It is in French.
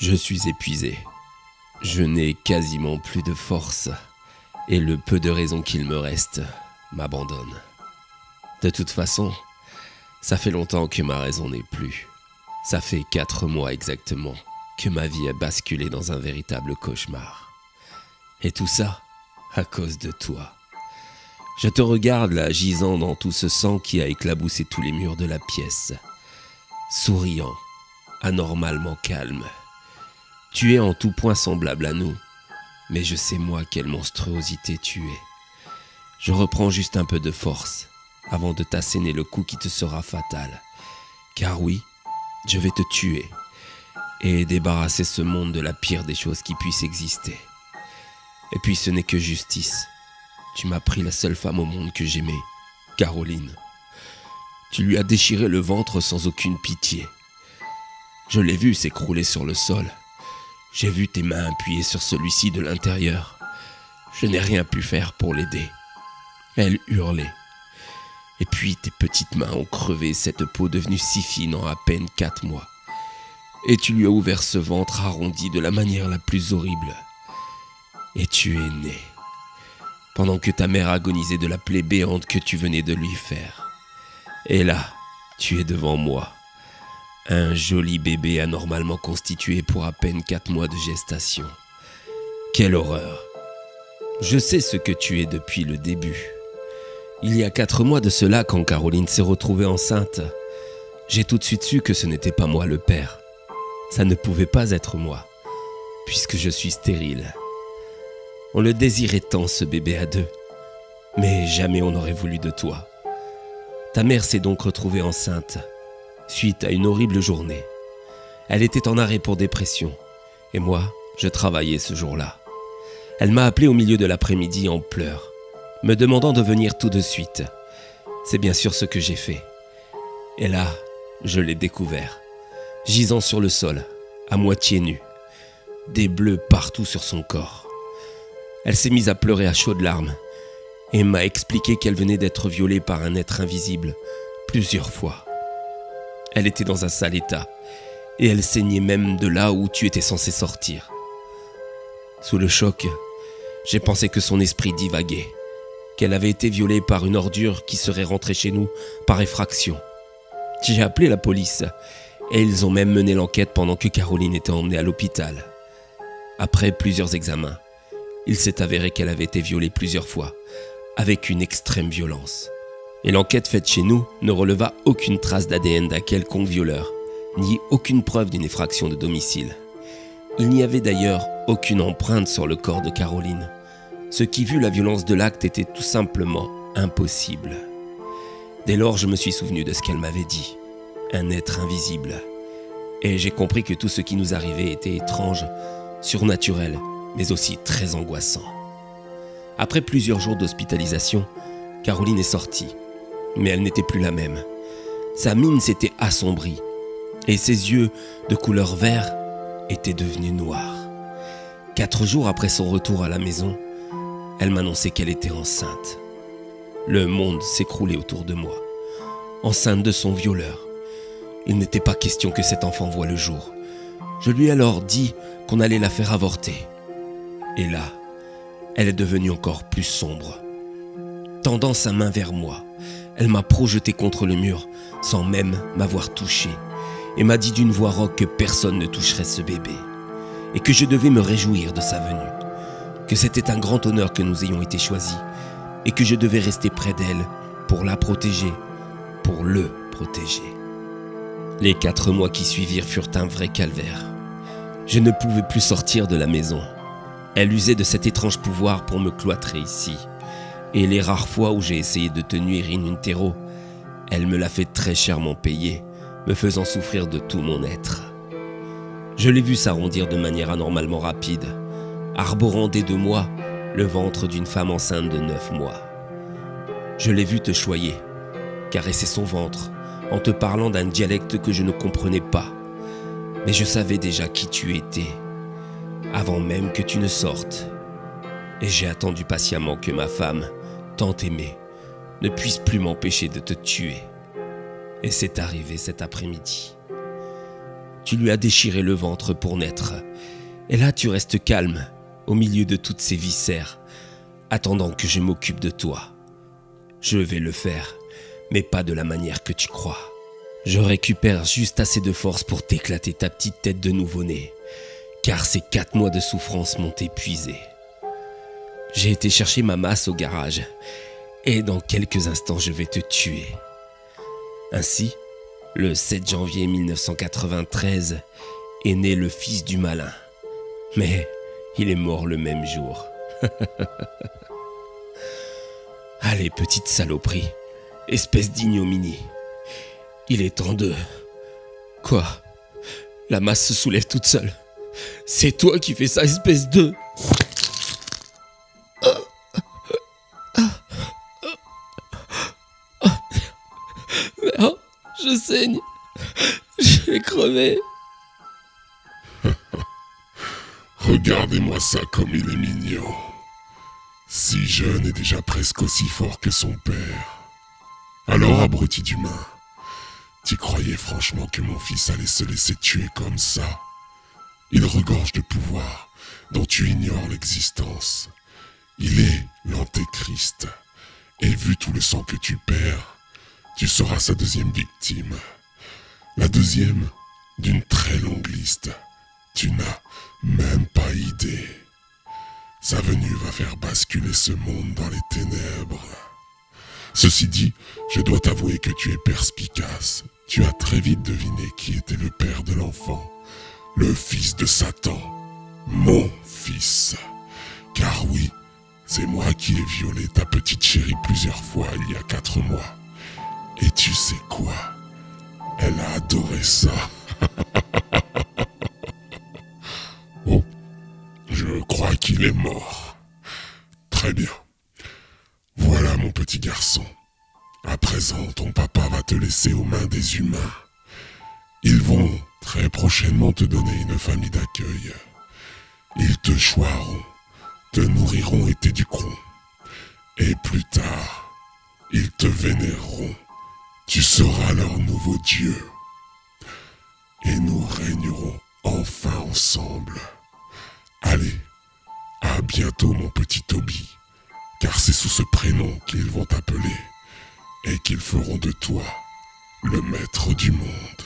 Je suis épuisé. Je n'ai quasiment plus de force et le peu de raison qu'il me reste m'abandonne. De toute façon, ça fait longtemps que ma raison n'est plus. Ça fait 4 mois exactement que ma vie a basculé dans un véritable cauchemar. Et tout ça à cause de toi. Je te regarde là, gisant dans tout ce sang qui a éclaboussé tous les murs de la pièce. Souriant, anormalement calme. Tu es en tout point semblable à nous, mais je sais moi quelle monstruosité tu es. Je reprends juste un peu de force avant de t'asséner le coup qui te sera fatal. Car oui, je vais te tuer et débarrasser ce monde de la pire des choses qui puissent exister. Et puis ce n'est que justice. Tu m'as pris la seule femme au monde que j'aimais, Caroline. Tu lui as déchiré le ventre sans aucune pitié. Je l'ai vue s'écrouler sur le sol. J'ai vu tes mains appuyées sur celui-ci de l'intérieur. Je n'ai rien pu faire pour l'aider. Elle hurlait. Et puis tes petites mains ont crevé cette peau devenue si fine en à peine 4 mois. Et tu lui as ouvert ce ventre arrondi de la manière la plus horrible. Et tu es né. Pendant que ta mère agonisait de la plaie béante que tu venais de lui faire. Et là, tu es devant moi. Un joli bébé anormalement constitué pour à peine 4 mois de gestation. Quelle horreur! Je sais ce que tu es depuis le début. Il y a 4 mois de cela, quand Caroline s'est retrouvée enceinte, j'ai tout de suite su que ce n'était pas moi le père. Ça ne pouvait pas être moi, puisque je suis stérile. On le désirait tant, ce bébé à 2, mais jamais on n'aurait voulu de toi. Ta mère s'est donc retrouvée enceinte, suite à une horrible journée. Elle était en arrêt pour dépression, et moi, je travaillais ce jour-là. Elle m'a appelé au milieu de l'après-midi en pleurs, me demandant de venir tout de suite. C'est bien sûr ce que j'ai fait. Et là, je l'ai découvert, gisant sur le sol, à moitié nu, des bleus partout sur son corps. Elle s'est mise à pleurer à chaudes larmes et m'a expliqué qu'elle venait d'être violée par un être invisible plusieurs fois. Elle était dans un sale état et elle saignait même de là où tu étais censé sortir. Sous le choc, j'ai pensé que son esprit divaguait, qu'elle avait été violée par une ordure qui serait rentrée chez nous par effraction. J'ai appelé la police et ils ont même mené l'enquête pendant que Caroline était emmenée à l'hôpital. Après plusieurs examens, il s'est avéré qu'elle avait été violée plusieurs fois, avec une extrême violence. Et l'enquête faite chez nous ne releva aucune trace d'ADN d'un quelconque violeur, ni aucune preuve d'une effraction de domicile. Il n'y avait d'ailleurs aucune empreinte sur le corps de Caroline, ce qui, vu la violence de l'acte, était tout simplement impossible. Dès lors, je me suis souvenu de ce qu'elle m'avait dit, un être invisible. Et j'ai compris que tout ce qui nous arrivait était étrange, surnaturel, mais aussi très angoissant. Après plusieurs jours d'hospitalisation, Caroline est sortie, mais elle n'était plus la même. Sa mine s'était assombrie, et ses yeux de couleur vert étaient devenus noirs. 4 jours après son retour à la maison, elle m'annonçait qu'elle était enceinte. Le monde s'écroulait autour de moi, enceinte de son violeur. Il n'était pas question que cet enfant voie le jour. Je lui ai alors dit qu'on allait la faire avorter. Et là, elle est devenue encore plus sombre. Tendant sa main vers moi, elle m'a projeté contre le mur sans même m'avoir touché et m'a dit d'une voix rauque que personne ne toucherait ce bébé et que je devais me réjouir de sa venue, que c'était un grand honneur que nous ayons été choisis et que je devais rester près d'elle pour la protéger, pour le protéger. Les 4 mois qui suivirent furent un vrai calvaire. Je ne pouvais plus sortir de la maison. Elle usait de cet étrange pouvoir pour me cloîtrer ici. Et les rares fois où j'ai essayé de te nuire in utero, elle me l'a fait très chèrement payer, me faisant souffrir de tout mon être. Je l'ai vue s'arrondir de manière anormalement rapide, arborant dès 2 mois le ventre d'une femme enceinte de 9 mois. Je l'ai vue te choyer, caresser son ventre, en te parlant d'un dialecte que je ne comprenais pas. Mais je savais déjà qui tu étais, avant même que tu ne sortes. Et j'ai attendu patiemment que ma femme, tant aimée, ne puisse plus m'empêcher de te tuer. Et c'est arrivé cet après-midi. Tu lui as déchiré le ventre pour naître. Et là, tu restes calme, au milieu de toutes ces viscères, attendant que je m'occupe de toi. Je vais le faire, mais pas de la manière que tu crois. Je récupère juste assez de force pour t'éclater ta petite tête de nouveau-né, car ces 4 mois de souffrance m'ont épuisé. J'ai été chercher ma masse au garage, et dans quelques instants je vais te tuer. Ainsi, le 7 janvier 1993 est né le fils du malin, mais il est mort le même jour. Allez, petite saloperie, espèce d'ignominie. Il est temps de... Quoi? La masse se soulève toute seule. C'est toi qui fais ça, espèce de... Merde, je saigne. Je vais crever. Regardez-moi ça comme il est mignon. Si jeune et déjà presque aussi fort que son père. Alors, abruti d'humain, tu croyais franchement que mon fils allait se laisser tuer comme ça? Il regorge de pouvoir dont tu ignores l'existence. Il est l'antéchrist. Et vu tout le sang que tu perds, tu seras sa deuxième victime. La deuxième d'une très longue liste. Tu n'as même pas idée. Sa venue va faire basculer ce monde dans les ténèbres. Ceci dit, je dois t'avouer que tu es perspicace. Tu as très vite deviné qui était le père de l'enfant. Le fils de Satan. Mon fils. Car oui, c'est moi qui ai violé ta petite chérie plusieurs fois il y a 4 mois. Et tu sais quoi? Elle a adoré ça. Oh, je crois qu'il est mort. Très bien. Voilà mon petit garçon. À présent, ton papa va te laisser aux mains des humains. Ils vont très prochainement te donner une famille d'accueil. Ils te choiront, te nourriront et t'éduqueront. Et plus tard, ils te vénéreront. Tu seras leur nouveau Dieu. Et nous régnerons enfin ensemble. Allez, à bientôt mon petit Toby, car c'est sous ce prénom qu'ils vont t'appeler et qu'ils feront de toi le maître du monde.